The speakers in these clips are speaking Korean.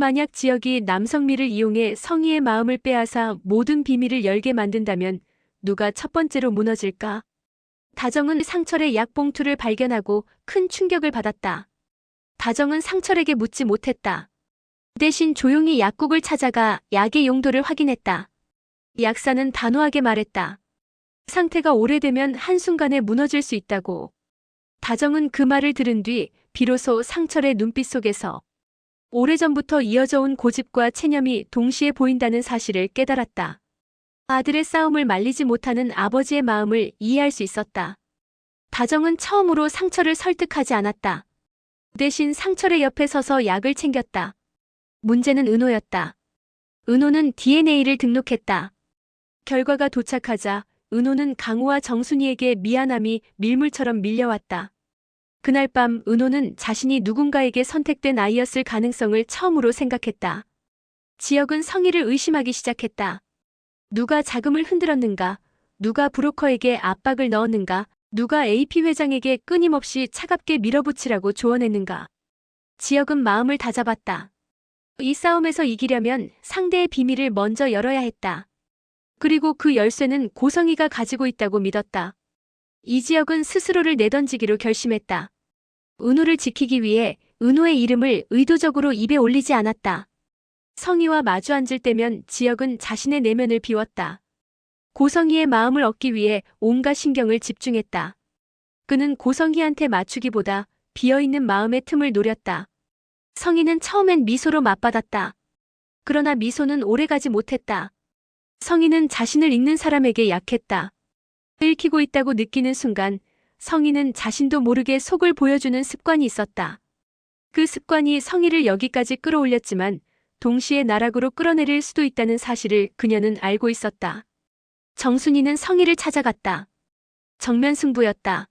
만약 지혁이 남성미를 이용해 성희의 마음을 빼앗아 모든 비밀을 열게 만든다면 누가 첫 번째로 무너질까? 다정은 상철의 약봉투를 발견하고 큰 충격을 받았다. 다정은 상철에게 묻지 못했다. 대신 조용히 약국을 찾아가 약의 용도를 확인했다. 약사는 단호하게 말했다. 상태가 오래되면 한순간에 무너질 수 있다고. 다정은 그 말을 들은 뒤 비로소 상철의 눈빛 속에서 오래전부터 이어져 온 고집과 체념이 동시에 보인다는 사실을 깨달았다. 아들의 싸움을 말리지 못하는 아버지의 마음을 이해할 수 있었다. 다정은 처음으로 상철을 설득하지 않았다. 대신 상철의 옆에 서서 약을 챙겼다. 문제는 은호였다. 은호는 DNA를 등록했다. 결과가 도착하자 은호는 강우와 정순이에게 미안함이 밀물처럼 밀려왔다. 그날 밤 은호는 자신이 누군가에게 선택된 아이였을 가능성을 처음으로 생각했다. 지혁은 성희를 의심하기 시작했다. 누가 자금을 흔들었는가? 누가 브로커에게 압박을 넣었는가? 누가 AP 회장에게 끊임없이 차갑게 밀어붙이라고 조언했는가? 지혁은 마음을 다잡았다. 이 싸움에서 이기려면 상대의 비밀을 먼저 열어야 했다. 그리고 그 열쇠는 고성희가 가지고 있다고 믿었다. 이지혁은 스스로를 내던지기로 결심했다. 은호를 지키기 위해 은호의 이름을 의도적으로 입에 올리지 않았다. 성희와 마주 앉을 때면 지혁은 자신의 내면을 비웠다. 고성희의 마음을 얻기 위해 온갖 신경을 집중했다. 그는 고성희한테 맞추기보다 비어있는 마음의 틈을 노렸다. 성희는 처음엔 미소로 맞받았다. 그러나 미소는 오래가지 못했다. 성희는 자신을 읽는 사람에게 약했다. 읽히고 있다고 느끼는 순간 성희는 자신도 모르게 속을 보여주는 습관이 있었다. 그 습관이 성희를 여기까지 끌어올렸지만 동시에 나락으로 끌어내릴 수도 있다는 사실을 그녀는 알고 있었다. 정순이는 성희를 찾아갔다. 정면 승부였다.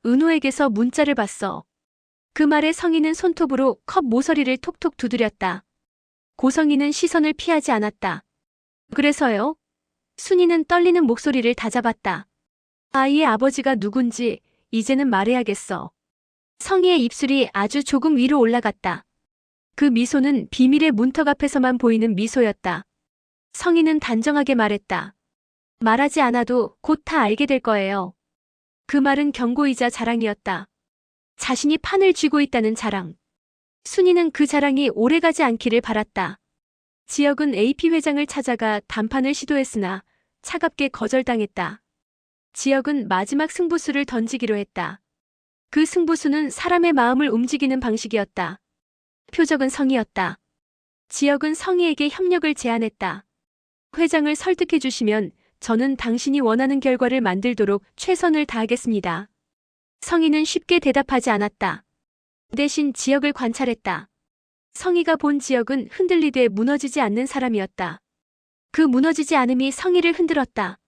은호에게서 문자를 봤어. 그 말에 성희는 손톱으로 컵 모서리를 톡톡 두드렸다. 고성희는 시선을 피하지 않았다. 그래서요? 순이는 떨리는 목소리를 다잡았다. 아이의 아버지가 누군지 이제는 말해야겠어. 성희의 입술이 아주 조금 위로 올라갔다. 그 미소는 비밀의 문턱 앞에서만 보이는 미소였다. 성희는 단정하게 말했다. 말하지 않아도 곧 다 알게 될 거예요. 그 말은 경고이자 자랑이었다. 자신이 판을 쥐고 있다는 자랑. 순이는 그 자랑이 오래가지 않기를 바랐다. 지혁은 AP 회장을 찾아가談판을 시도했으나 차갑게 거절당했다. 지혁은 마지막 승부수를 던지기로 했다. 그 승부수는 사람의 마음을 움직이는 방식이었다. 표적은 성희였다. 지혁은 성희에게 협력을 제안했다. 회장을 설득해 주시면 저는 당신이 원하는 결과를 만들도록 최선을 다하겠습니다. 성희는 쉽게 대답하지 않았다. 대신 지혁을 관찰했다. 성희가 본 지혁은 흔들리되 무너지지 않는 사람이었다. 그 무너지지 않음이 성희를 흔들었다.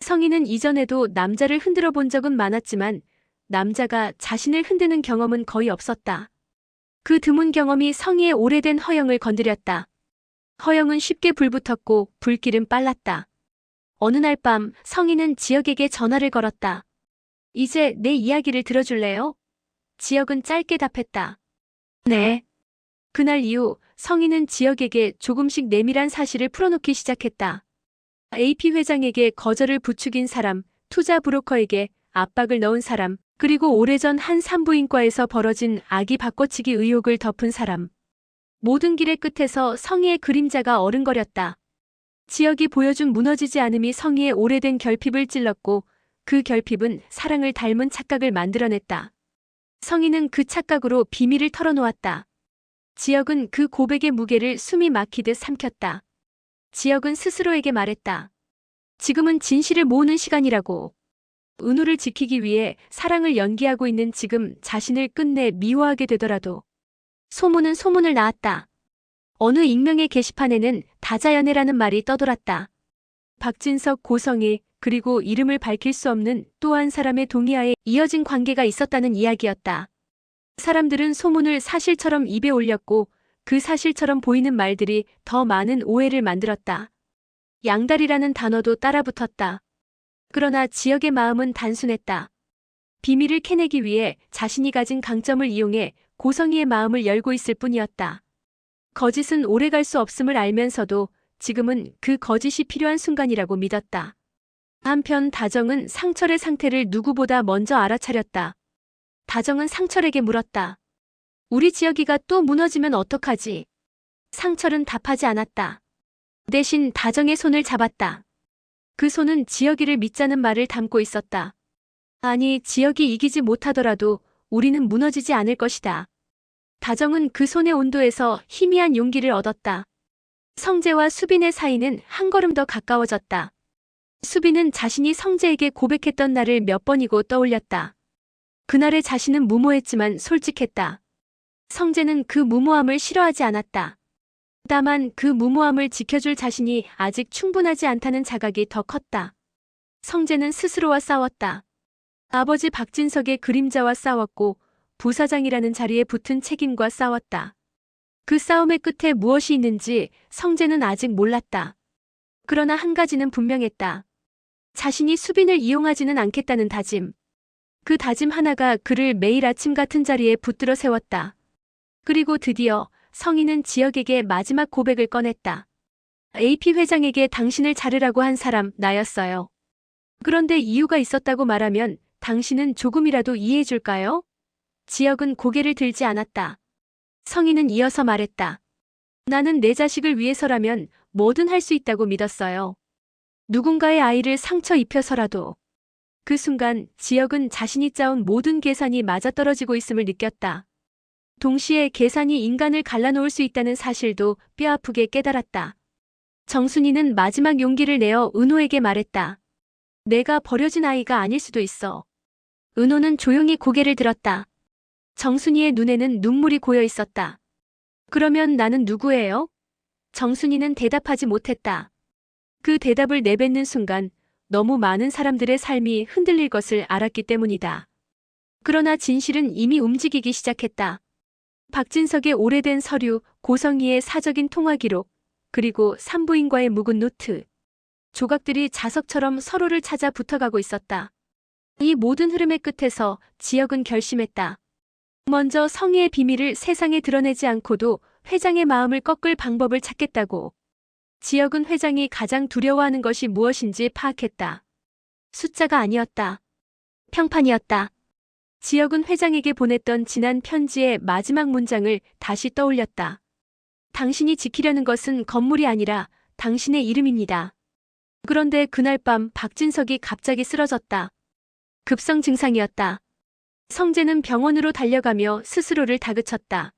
성희는 이전에도 남자를 흔들어 본 적은 많았지만 남자가 자신을 흔드는 경험은 거의 없었다. 그 드문 경험이 성희의 오래된 허영을 건드렸다. 허영은 쉽게 불붙었고 불길은 빨랐다. 어느 날 밤 성희는 지혁에게 전화를 걸었다. 이제 내 이야기를 들어줄래요? 지혁은 짧게 답했다. 네. 그날 이후 성희는 지혁에게 조금씩 내밀한 사실을 풀어놓기 시작했다. AP 회장에게 거절을 부추긴 사람, 투자 브로커에게 압박을 넣은 사람, 그리고 오래전 한 산부인과에서 벌어진 아기 바꿔치기 의혹을 덮은 사람. 모든 길의 끝에서 성희의 그림자가 어른거렸다. 지혁이 보여준 무너지지 않음이 성희의 오래된 결핍을 찔렀고 그 결핍은 사랑을 닮은 착각을 만들어냈다. 성희는 그 착각으로 비밀을 털어놓았다. 지혁은 그 고백의 무게를 숨이 막히듯 삼켰다. 지혁은 스스로에게 말했다. 지금은 진실을 모으는 시간이라고. 은호를 지키기 위해 사랑을 연기하고 있는 지금 자신을 끝내 미워하게 되더라도. 소문은 소문을 낳았다. 어느 익명의 게시판에는 다자연애라는 말이 떠돌았다. 박진석, 고성희, 그리고 이름을 밝힐 수 없는 또 한 사람의 동의하에 이어진 관계가 있었다는 이야기였다. 사람들은 소문을 사실처럼 입에 올렸고 그 사실처럼 보이는 말들이 더 많은 오해를 만들었다. 양다리라는 단어도 따라붙었다. 그러나 지혁의 마음은 단순했다. 비밀을 캐내기 위해 자신이 가진 강점을 이용해 고성희의 마음을 열고 있을 뿐이었다. 거짓은 오래 갈 수 없음을 알면서도 지금은 그 거짓이 필요한 순간이라고 믿었다. 한편 다정은 상철의 상태를 누구보다 먼저 알아차렸다. 다정은 상철에게 물었다. 우리 지혁이가 또 무너지면 어떡하지? 상철은 답하지 않았다. 대신 다정의 손을 잡았다. 그 손은 지혁이를 믿자는 말을 담고 있었다. 아니, 지혁이 이기지 못하더라도 우리는 무너지지 않을 것이다. 다정은 그 손의 온도에서 희미한 용기를 얻었다. 성재와 수빈의 사이는 한 걸음 더 가까워졌다. 수빈은 자신이 성재에게 고백했던 날을 몇 번이고 떠올렸다. 그날의 자신은 무모했지만 솔직했다. 성재는 그 무모함을 싫어하지 않았다. 다만 그 무모함을 지켜줄 자신이 아직 충분하지 않다는 자각이 더 컸다. 성재는 스스로와 싸웠다. 아버지 박진석의 그림자와 싸웠고 부사장이라는 자리에 붙은 책임과 싸웠다. 그 싸움의 끝에 무엇이 있는지 성재는 아직 몰랐다. 그러나 한 가지는 분명했다. 자신이 수빈을 이용하지는 않겠다는 다짐. 그 다짐 하나가 그를 매일 아침 같은 자리에 붙들어 세웠다. 그리고 드디어 성희는 지혁에게 마지막 고백을 꺼냈다. AP 회장에게 당신을 자르라고 한 사람 나였어요. 그런데 이유가 있었다고 말하면 당신은 조금이라도 이해해 줄까요? 지혁은 고개를 들지 않았다. 성희는 이어서 말했다. 나는 내 자식을 위해서라면 뭐든 할 수 있다고 믿었어요. 누군가의 아이를 상처 입혀서라도. 그 순간 지혁은 자신이 짜온 모든 계산이 맞아떨어지고 있음을 느꼈다. 동시에 계산이 인간을 갈라놓을 수 있다는 사실도 뼈아프게 깨달았다. 정순이는 마지막 용기를 내어 은호에게 말했다. 내가 버려진 아이가 아닐 수도 있어. 은호는 조용히 고개를 들었다. 정순이의 눈에는 눈물이 고여 있었다. 그러면 나는 누구예요? 정순이는 대답하지 못했다. 그 대답을 내뱉는 순간 너무 많은 사람들의 삶이 흔들릴 것을 알았기 때문이다. 그러나 진실은 이미 움직이기 시작했다. 박진석의 오래된 서류, 고성희의 사적인 통화 기록, 그리고 산부인과의 묵은 노트. 조각들이 자석처럼 서로를 찾아 붙어가고 있었다. 이 모든 흐름의 끝에서 지혁은 결심했다. 먼저 성희의 비밀을 세상에 드러내지 않고도 회장의 마음을 꺾을 방법을 찾겠다고. 지혁은 회장이 가장 두려워하는 것이 무엇인지 파악했다. 숫자가 아니었다. 평판이었다. 지혁은 회장에게 보냈던 지난 편지의 마지막 문장을 다시 떠올렸다. 당신이 지키려는 것은 건물이 아니라 당신의 이름입니다. 그런데 그날 밤 박진석이 갑자기 쓰러졌다. 급성 증상이었다. 성재는 병원으로 달려가며 스스로를 다그쳤다.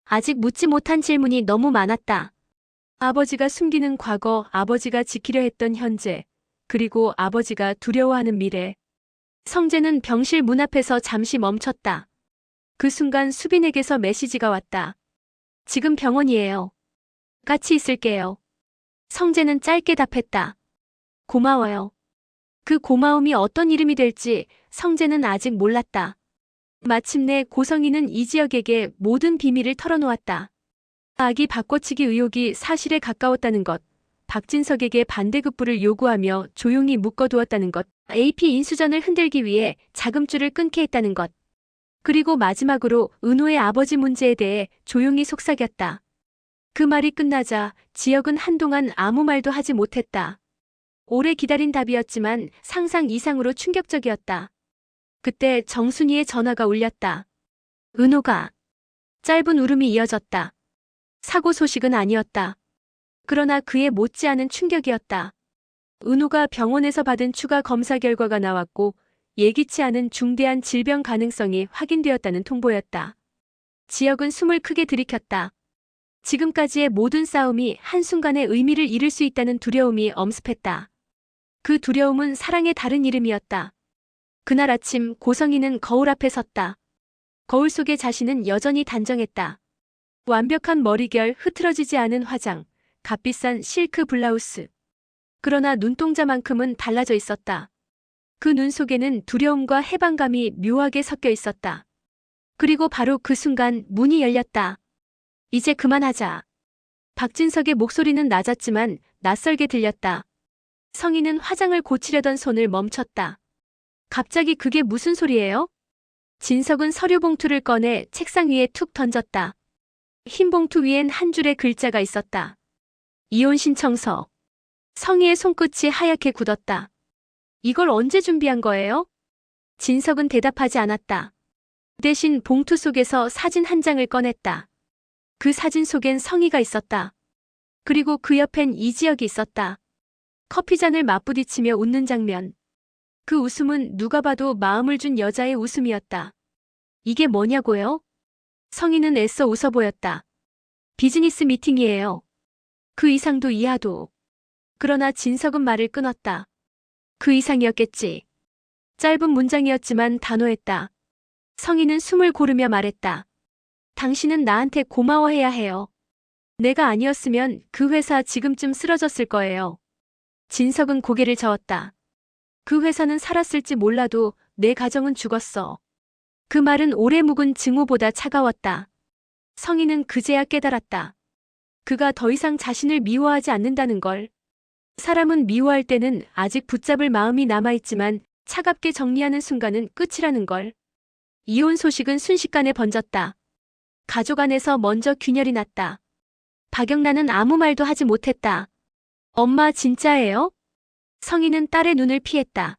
아직 묻지 못한 질문이 너무 많았다. 아버지가 숨기는 과거, 아버지가 지키려 했던 현재, 그리고 아버지가 두려워하는 미래. 성재는 병실 문 앞에서 잠시 멈췄다. 그 순간 수빈에게서 메시지가 왔다. 지금 병원이에요. 같이 있을게요. 성재는 짧게 답했다. 고마워요. 그 고마움이 어떤 이름이 될지 성재는 아직 몰랐다. 마침내 고성희는 이지혁에게 모든 비밀을 털어놓았다. 아기 바꿔치기 의혹이 사실에 가까웠다는 것, 박진석에게 반대급부를 요구하며 조용히 묶어두었다는 것, AP 인수전을 흔들기 위해 자금줄을 끊게 했다는 것, 그리고 마지막으로 은호의 아버지 문제에 대해 조용히 속삭였다. 그 말이 끝나자 지혁은 한동안 아무 말도 하지 못했다. 오래 기다린 답이었지만 상상 이상으로 충격적이었다. 그때 정순이의 전화가 울렸다. 은호가. 짧은 울음이 이어졌다. 사고 소식은 아니었다. 그러나 그에 못지않은 충격이었다. 은호가 병원에서 받은 추가 검사 결과가 나왔고 예기치 않은 중대한 질병 가능성이 확인되었다는 통보였다. 지혁은 숨을 크게 들이켰다. 지금까지의 모든 싸움이 한순간에 의미를 잃을 수 있다는 두려움이 엄습했다. 그 두려움은 사랑의 다른 이름이었다. 그날 아침 고성희는 거울 앞에 섰다. 거울 속의 자신은 여전히 단정했다. 완벽한 머리결, 흐트러지지 않은 화장, 값비싼 실크 블라우스. 그러나 눈동자만큼은 달라져 있었다. 그 눈 속에는 두려움과 해방감이 묘하게 섞여 있었다. 그리고 바로 그 순간 문이 열렸다. 이제 그만하자. 박진석의 목소리는 낮았지만 낯설게 들렸다. 성희는 화장을 고치려던 손을 멈췄다. 갑자기 그게 무슨 소리예요? 진석은 서류 봉투를 꺼내 책상 위에 툭 던졌다. 흰 봉투 위엔 한 줄의 글자가 있었다. 이혼 신청서. 성희의 손끝이 하얗게 굳었다. 이걸 언제 준비한 거예요? 진석은 대답하지 않았다. 대신 봉투 속에서 사진 한 장을 꺼냈다. 그 사진 속엔 성희가 있었다. 그리고 그 옆엔 이지혁이 있었다. 커피잔을 맞부딪히며 웃는 장면. 그 웃음은 누가 봐도 마음을 준 여자의 웃음이었다. 이게 뭐냐고요? 성희는 애써 웃어 보였다. 비즈니스 미팅이에요. 그 이상도 이하도. 그러나 진석은 말을 끊었다. 그 이상이었겠지. 짧은 문장이었지만 단호했다. 성희는 숨을 고르며 말했다. 당신은 나한테 고마워해야 해요. 내가 아니었으면 그 회사 지금쯤 쓰러졌을 거예요. 진석은 고개를 저었다. 그 회사는 살았을지 몰라도 내 가정은 죽었어. 그 말은 오래 묵은 증오보다 차가웠다. 성희는 그제야 깨달았다. 그가 더 이상 자신을 미워하지 않는다는 걸. 사람은 미워할 때는 아직 붙잡을 마음이 남아있지만 차갑게 정리하는 순간은 끝이라는 걸. 이혼 소식은 순식간에 번졌다. 가족 안에서 먼저 균열이 났다. 박영란은 아무 말도 하지 못했다. 엄마 진짜예요? 성희는 딸의 눈을 피했다.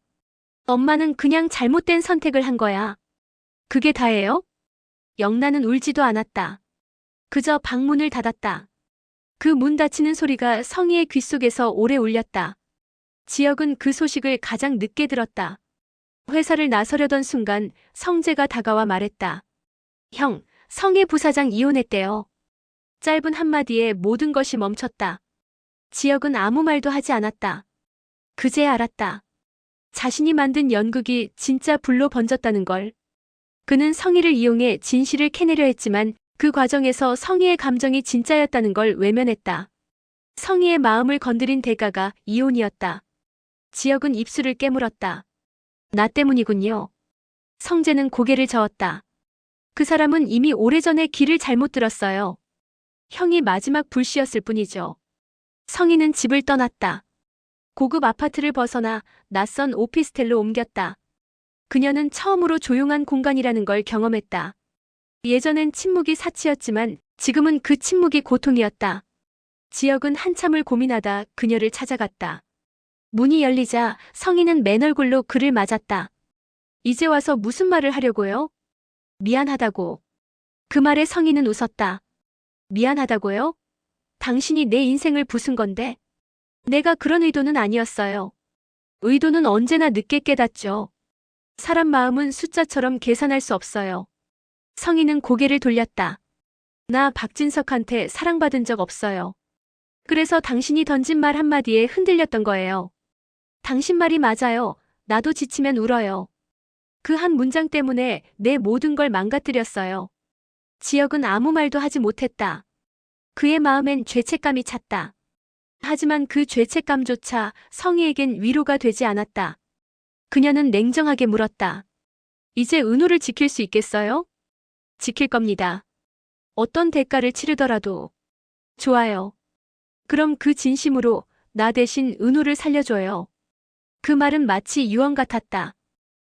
엄마는 그냥 잘못된 선택을 한 거야. 그게 다예요? 영란은 울지도 않았다. 그저 방문을 닫았다. 그 문 닫히는 소리가 성희의 귓속에서 오래 울렸다. 지혁은 그 소식을 가장 늦게 들었다. 회사를 나서려던 순간 성재가 다가와 말했다. 형, 성희 부사장 이혼했대요. 짧은 한마디에 모든 것이 멈췄다. 지혁은 아무 말도 하지 않았다. 그제야 알았다. 자신이 만든 연극이 진짜 불로 번졌다는 걸. 그는 성희를 이용해 진실을 캐내려 했지만 그 과정에서 성희의 감정이 진짜였다는 걸 외면했다. 성희의 마음을 건드린 대가가 이혼이었다. 지혁은 입술을 깨물었다. 나 때문이군요. 성재는 고개를 저었다. 그 사람은 이미 오래전에 길을 잘못 들었어요. 형이 마지막 불씨였을 뿐이죠. 성희는 집을 떠났다. 고급 아파트를 벗어나 낯선 오피스텔로 옮겼다. 그녀는 처음으로 조용한 공간이라는 걸 경험했다. 예전엔 침묵이 사치였지만 지금은 그 침묵이 고통이었다. 지혁은 한참을 고민하다 그녀를 찾아갔다. 문이 열리자 성희는 맨 얼굴로 그를 맞았다. 이제 와서 무슨 말을 하려고요? 미안하다고. 그 말에 성희는 웃었다. 미안하다고요? 당신이 내 인생을 부순 건데. 내가 그런 의도는 아니었어요. 의도는 언제나 늦게 깨닫죠. 사람 마음은 숫자처럼 계산할 수 없어요. 성희는 고개를 돌렸다. 나 박진석한테 사랑받은 적 없어요. 그래서 당신이 던진 말 한마디에 흔들렸던 거예요. 당신 말이 맞아요. 나도 지치면 울어요. 그 한 문장 때문에 내 모든 걸 망가뜨렸어요. 지혁은 아무 말도 하지 못했다. 그의 마음엔 죄책감이 찼다. 하지만 그 죄책감조차 성희에겐 위로가 되지 않았다. 그녀는 냉정하게 물었다. 이제 은호를 지킬 수 있겠어요? 지킬 겁니다. 어떤 대가를 치르더라도. 좋아요. 그럼 그 진심으로 나 대신 은호를 살려줘요. 그 말은 마치 유언 같았다.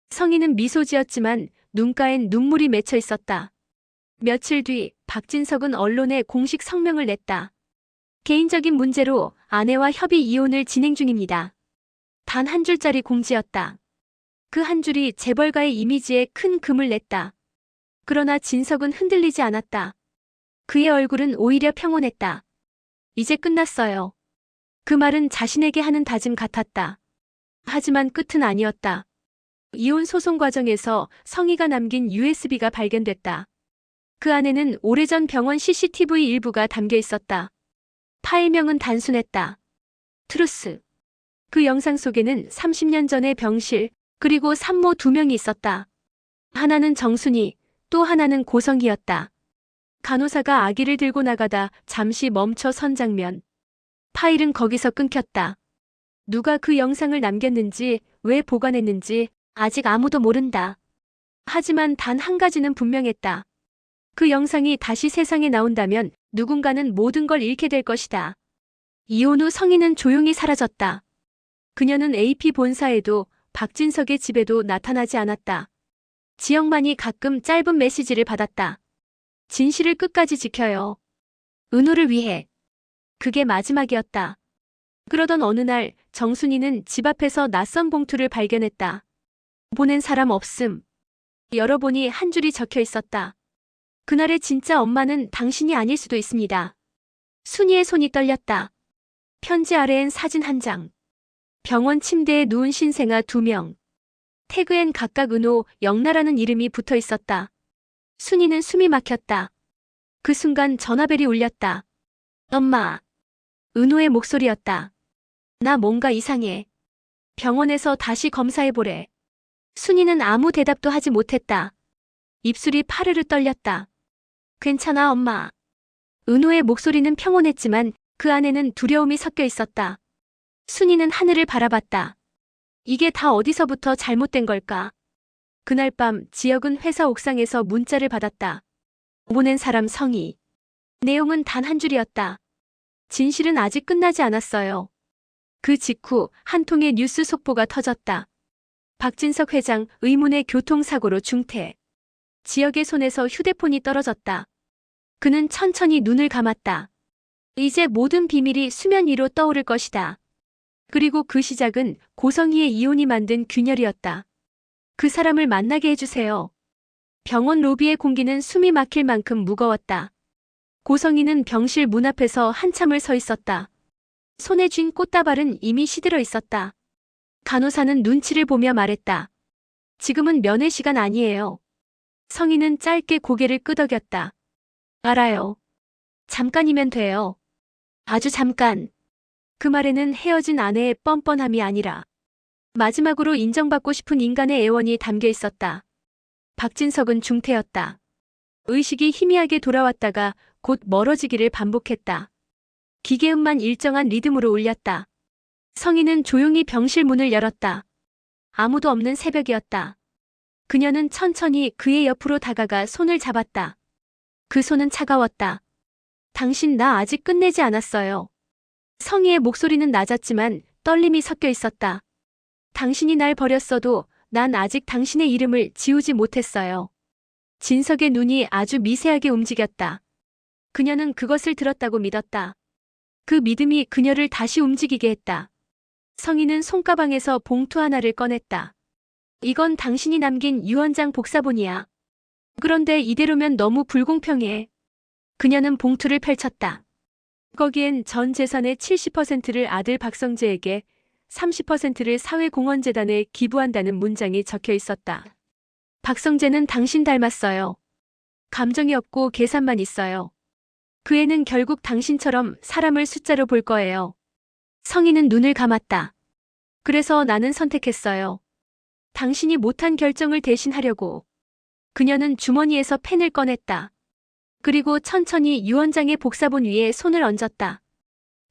성희는 미소 지었지만 눈가엔 눈물이 맺혀 있었다. 며칠 뒤 박진석은 언론에 공식 성명을 냈다. 개인적인 문제로 아내와 협의 이혼을 진행 중입니다. 단 한 줄짜리 공지였다. 그 한 줄이 재벌가의 이미지에 큰 금을 냈다. 그러나 진석은 흔들리지 않았다. 그의 얼굴은 오히려 평온했다. 이제 끝났어요. 그 말은 자신에게 하는 다짐 같았다. 하지만 끝은 아니었다. 이혼 소송 과정에서 성희가 남긴 USB가 발견됐다. 그 안에는 오래전 병원 CCTV 일부가 담겨 있었다. 파일명은 단순했다. 트루스. 그 영상 속에는 30년 전의 병실, 그리고 산모 2명이 있었다. 하나는 정순이, 또 하나는 고성이었다. 간호사가 아기를 들고 나가다 잠시 멈춰 선 장면. 파일은 거기서 끊겼다. 누가 그 영상을 남겼는지, 왜 보관했는지 아직 아무도 모른다. 하지만 단 한 가지는 분명했다. 그 영상이 다시 세상에 나온다면 누군가는 모든 걸 잃게 될 것이다. 이혼 후 성희는 조용히 사라졌다. 그녀는 AP 본사에도 박진석의 집에도 나타나지 않았다. 지영만이 가끔 짧은 메시지를 받았다. 진실을 끝까지 지켜요. 은호를 위해. 그게 마지막이었다. 그러던 어느 날 정순이는 집 앞에서 낯선 봉투를 발견했다. 보낸 사람 없음. 열어보니 한 줄이 적혀 있었다. 그날의 진짜 엄마는 당신이 아닐 수도 있습니다. 순이의 손이 떨렸다. 편지 아래엔 사진 한 장. 병원 침대에 누운 신생아 2명. 태그엔 각각 은호, 영나라는 이름이 붙어 있었다. 순이는 숨이 막혔다. 그 순간 전화벨이 울렸다. 엄마. 은호의 목소리였다. 나 뭔가 이상해. 병원에서 다시 검사해보래. 순이는 아무 대답도 하지 못했다. 입술이 파르르 떨렸다. 괜찮아, 엄마. 은호의 목소리는 평온했지만 그 안에는 두려움이 섞여 있었다. 순이는 하늘을 바라봤다. 이게 다 어디서부터 잘못된 걸까? 그날 밤 지혁은 회사 옥상에서 문자를 받았다. 보낸 사람 성희. 내용은 단 한 줄이었다. 진실은 아직 끝나지 않았어요. 그 직후 한 통의 뉴스 속보가 터졌다. 박진석 회장 의문의 교통사고로 중퇴. 지혁의 손에서 휴대폰이 떨어졌다. 그는 천천히 눈을 감았다. 이제 모든 비밀이 수면 위로 떠오를 것이다. 그리고 그 시작은 고성희의 이혼이 만든 균열이었다. 그 사람을 만나게 해주세요. 병원 로비의 공기는 숨이 막힐 만큼 무거웠다. 고성희는 병실 문 앞에서 한참을 서 있었다. 손에 쥔 꽃다발은 이미 시들어 있었다. 간호사는 눈치를 보며 말했다. 지금은 면회 시간 아니에요. 성희는 짧게 고개를 끄덕였다. 알아요. 잠깐이면 돼요. 아주 잠깐. 그 말에는 헤어진 아내의 뻔뻔함이 아니라 마지막으로 인정받고 싶은 인간의 애원이 담겨 있었다. 박진석은 중태였다. 의식이 희미하게 돌아왔다가 곧 멀어지기를 반복했다. 기계음만 일정한 리듬으로 울렸다. 성희는 조용히 병실 문을 열었다. 아무도 없는 새벽이었다. 그녀는 천천히 그의 옆으로 다가가 손을 잡았다. 그 손은 차가웠다. 당신 나 아직 끝내지 않았어요. 성희의 목소리는 낮았지만 떨림이 섞여 있었다. 당신이 날 버렸어도 난 아직 당신의 이름을 지우지 못했어요. 진석의 눈이 아주 미세하게 움직였다. 그녀는 그것을 들었다고 믿었다. 그 믿음이 그녀를 다시 움직이게 했다. 성희는 손가방에서 봉투 하나를 꺼냈다. 이건 당신이 남긴 유언장 복사본이야. 그런데 이대로면 너무 불공평해. 그녀는 봉투를 펼쳤다. 거기엔 전 재산의 70%를 아들 박성재에게 30%를 사회공헌재단에 기부한다는 문장이 적혀 있었다. 박성재는 당신 닮았어요. 감정이 없고 계산만 있어요. 그 애는 결국 당신처럼 사람을 숫자로 볼 거예요. 성희는 눈을 감았다. 그래서 나는 선택했어요. 당신이 못한 결정을 대신하려고. 그녀는 주머니에서 펜을 꺼냈다. 그리고 천천히 유언장의 복사본 위에 손을 얹었다.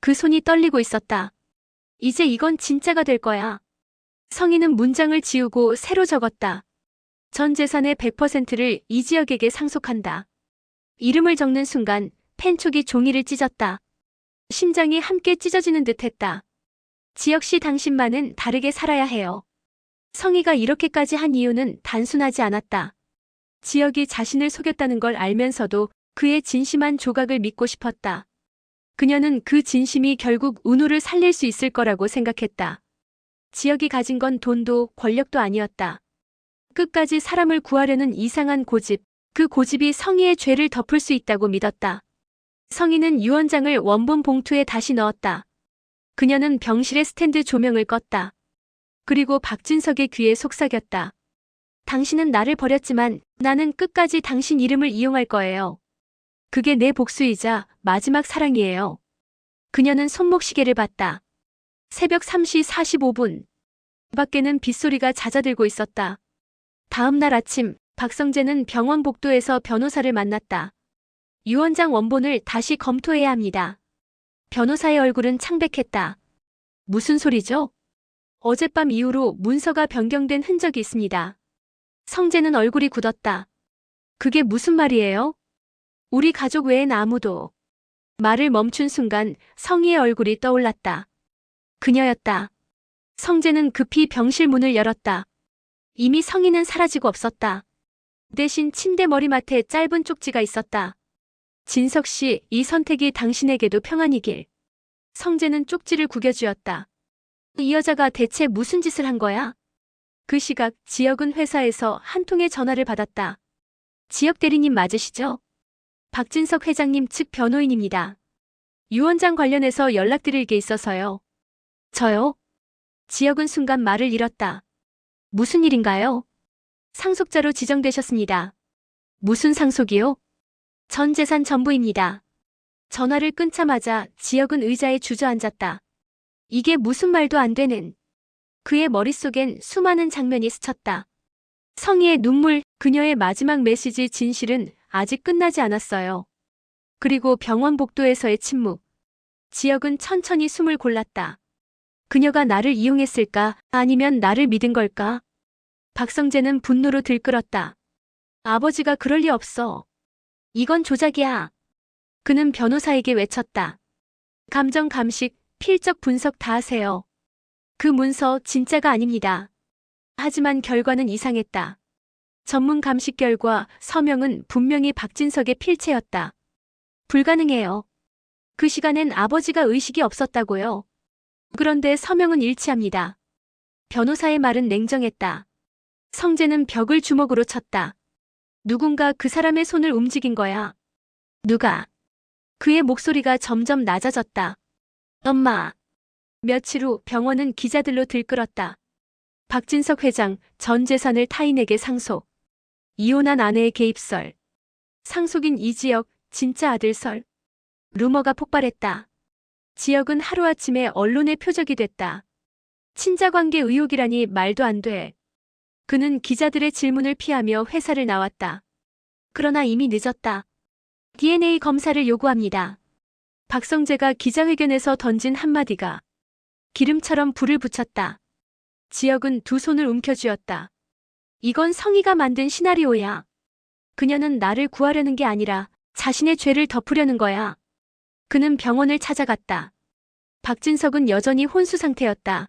그 손이 떨리고 있었다. 이제 이건 진짜가 될 거야. 성희는 문장을 지우고 새로 적었다. 전 재산의 100%를 이지혁에게 상속한다. 이름을 적는 순간 펜촉이 종이를 찢었다. 심장이 함께 찢어지는 듯했다. 지혁 씨 당신만은 다르게 살아야 해요. 성희가 이렇게까지 한 이유는 단순하지 않았다. 지혁이 자신을 속였다는 걸 알면서도 그의 진심한 조각을 믿고 싶었다. 그녀는 그 진심이 결국 은호를 살릴 수 있을 거라고 생각했다. 지혁이 가진 건 돈도 권력도 아니었다. 끝까지 사람을 구하려는 이상한 고집, 그 고집이 성희의 죄를 덮을 수 있다고 믿었다. 성희는 유언장을 원본 봉투에 다시 넣었다. 그녀는 병실의 스탠드 조명을 껐다. 그리고 박진석의 귀에 속삭였다. 당신은 나를 버렸지만 나는 끝까지 당신 이름을 이용할 거예요. 그게 내 복수이자 마지막 사랑이에요. 그녀는 손목시계를 봤다. 새벽 3시 45분. 밖에는 빗소리가 잦아들고 있었다. 다음 날 아침 박성재는 병원 복도에서 변호사를 만났다. 유언장 원본을 다시 검토해야 합니다. 변호사의 얼굴은 창백했다. 무슨 소리죠? 어젯밤 이후로 문서가 변경된 흔적이 있습니다. 성재는 얼굴이 굳었다. 그게 무슨 말이에요? 우리 가족 외엔 아무도. 말을 멈춘 순간 성희의 얼굴이 떠올랐다. 그녀였다. 성재는 급히 병실 문을 열었다. 이미 성희는 사라지고 없었다. 대신 침대 머리맡에 짧은 쪽지가 있었다. 진석 씨, 이 선택이 당신에게도 평안이길. 성재는 쪽지를 구겨쥐었다. 이 여자가 대체 무슨 짓을 한 거야? 그 시각 지혁은 회사에서 한 통의 전화를 받았다. 지혁 대리님 맞으시죠? 박진석 회장님 측 변호인입니다. 유 원장 관련해서 연락드릴 게 있어서요. 저요? 지혁은 순간 말을 잃었다. 무슨 일인가요? 상속자로 지정되셨습니다. 무슨 상속이요? 전 재산 전부입니다. 전화를 끊자마자 지혁은 의자에 주저앉았다. 이게 무슨 말도 안 되는. 그의 머릿속엔 수많은 장면이 스쳤다. 성희의 눈물, 그녀의 마지막 메시지 진실은 아직 끝나지 않았어요. 그리고 병원 복도에서의 침묵. 지혁은 천천히 숨을 골랐다. 그녀가 나를 이용했을까? 아니면 나를 믿은 걸까? 박성재는 분노로 들끓었다. 아버지가 그럴 리 없어. 이건 조작이야. 그는 변호사에게 외쳤다. 감정 감식, 필적 분석 다 하세요. 그 문서 진짜가 아닙니다. 하지만 결과는 이상했다. 전문 감식 결과 서명은 분명히 박진석의 필체였다. 불가능해요. 그 시간엔 아버지가 의식이 없었다고요. 그런데 서명은 일치합니다. 변호사의 말은 냉정했다. 성재는 벽을 주먹으로 쳤다. 누군가 그 사람의 손을 움직인 거야. 누가? 그의 목소리가 점점 낮아졌다. 엄마. 며칠 후 병원은 기자들로 들끓었다. 박진석 회장 전 재산을 타인에게 상속. 이혼한 아내의 개입설. 상속인 이지혁 진짜 아들 설. 루머가 폭발했다. 지혁은 하루아침에 언론의 표적이 됐다. 친자관계 의혹이라니 말도 안 돼. 그는 기자들의 질문을 피하며 회사를 나왔다. 그러나 이미 늦었다. DNA 검사를 요구합니다. 박성재가 기자회견에서 던진 한마디가 기름처럼 불을 붙였다. 지혁은 두 손을 움켜쥐었다. 이건 성희가 만든 시나리오야. 그녀는 나를 구하려는 게 아니라 자신의 죄를 덮으려는 거야. 그는 병원을 찾아갔다. 박진석은 여전히 혼수 상태였다.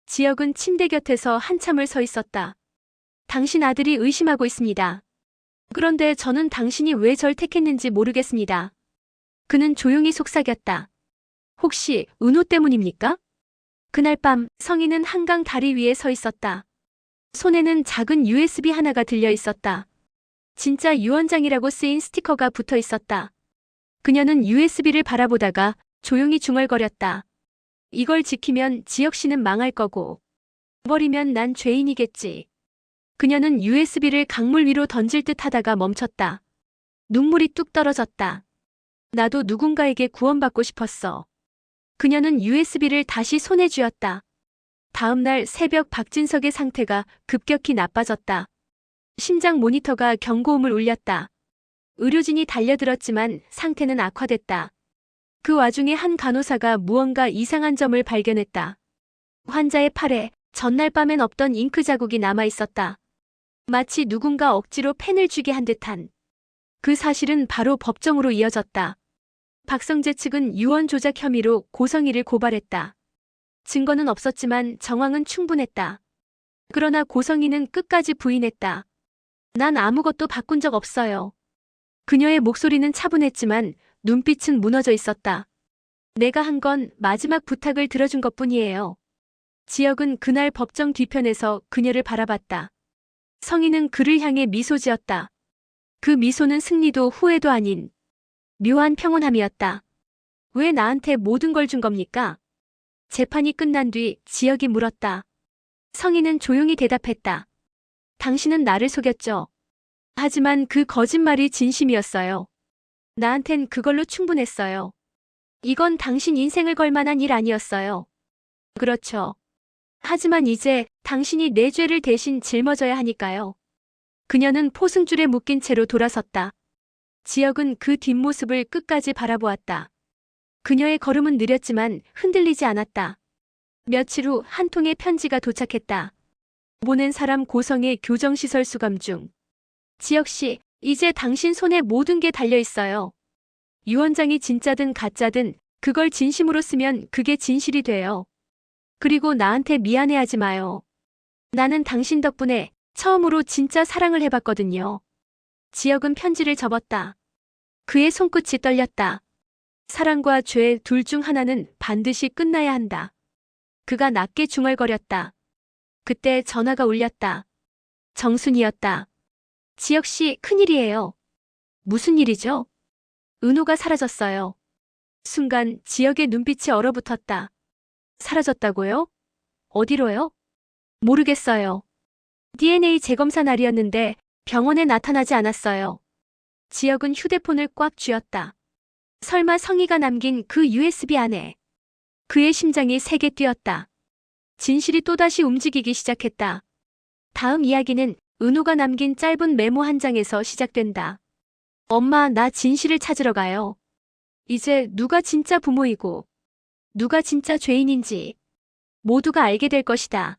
지혁은 침대 곁에서 한참을 서 있었다. 당신 아들이 의심하고 있습니다. 그런데 저는 당신이 왜 절 택했는지 모르겠습니다. 그는 조용히 속삭였다. 혹시 은호 때문입니까? 그날 밤 성희는 한강 다리 위에 서 있었다. 손에는 작은 USB 하나가 들려 있었다. 진짜 유 원장이라고 쓰인 스티커가 붙어 있었다. 그녀는 USB를 바라보다가 조용히 중얼거렸다. 이걸 지키면 지혁 씨는 망할 거고 버리면 난 죄인이겠지. 그녀는 USB를 강물 위로 던질 듯 하다가 멈췄다. 눈물이 뚝 떨어졌다. 나도 누군가에게 구원받고 싶었어. 그녀는 USB를 다시 손에 쥐었다. 다음 날 새벽 박진석의 상태가 급격히 나빠졌다. 심장 모니터가 경고음을 울렸다. 의료진이 달려들었지만 상태는 악화됐다. 그 와중에 한 간호사가 무언가 이상한 점을 발견했다. 환자의 팔에 전날 밤엔 없던 잉크 자국이 남아 있었다. 마치 누군가 억지로 펜을 쥐게 한 듯한. 그 사실은 바로 법정으로 이어졌다. 박성재 측은 유언 조작 혐의로 고성희를 고발했다. 증거는 없었지만 정황은 충분했다. 그러나 고성희는 끝까지 부인했다. 난 아무것도 바꾼 적 없어요. 그녀의 목소리는 차분했지만 눈빛은 무너져 있었다. 내가 한 건 마지막 부탁을 들어준 것뿐이에요. 지혁은 그날 법정 뒤편에서 그녀를 바라봤다. 성희는 그를 향해 미소 지었다. 그 미소는 승리도 후회도 아닌 묘한 평온함이었다. 왜 나한테 모든 걸 준 겁니까? 재판이 끝난 뒤 지혁이 물었다. 성희는 조용히 대답했다. 당신은 나를 속였죠. 하지만 그 거짓말이 진심이었어요. 나한텐 그걸로 충분했어요. 이건 당신 인생을 걸 만한 일 아니었어요. 그렇죠. 하지만 이제 당신이 내 죄를 대신 짊어져야 하니까요. 그녀는 포승줄에 묶인 채로 돌아섰다. 지혁은 그 뒷모습을 끝까지 바라보았다. 그녀의 걸음은 느렸지만 흔들리지 않았다. 며칠 후 한 통의 편지가 도착했다. 보낸 사람 고성의 교정시설 수감 중. 지혁 씨, 이제 당신 손에 모든 게 달려 있어요. 유 원장이 진짜든 가짜든 그걸 진심으로 쓰면 그게 진실이 돼요. 그리고 나한테 미안해하지 마요. 나는 당신 덕분에 처음으로 진짜 사랑을 해봤거든요. 지혁은 편지를 접었다. 그의 손끝이 떨렸다. 사랑과 죄 둘 중 하나는 반드시 끝나야 한다. 그가 낮게 중얼거렸다. 그때 전화가 울렸다. 정순이었다. 지혁 씨, 큰일이에요. 무슨 일이죠? 은호가 사라졌어요. 순간 지혁의 눈빛이 얼어붙었다. 사라졌다고요? 어디로요? 모르겠어요. DNA 재검사 날이었는데 병원에 나타나지 않았어요. 지혁은 휴대폰을 꽉 쥐었다. 설마 성희가 남긴 그 USB 안에. 그의 심장이 세게 뛰었다. 진실이 또다시 움직이기 시작했다. 다음 이야기는 은호가 남긴 짧은 메모 한 장에서 시작된다. 엄마, 나 진실을 찾으러 가요. 이제 누가 진짜 부모이고 누가 진짜 죄인인지 모두가 알게 될 것이다.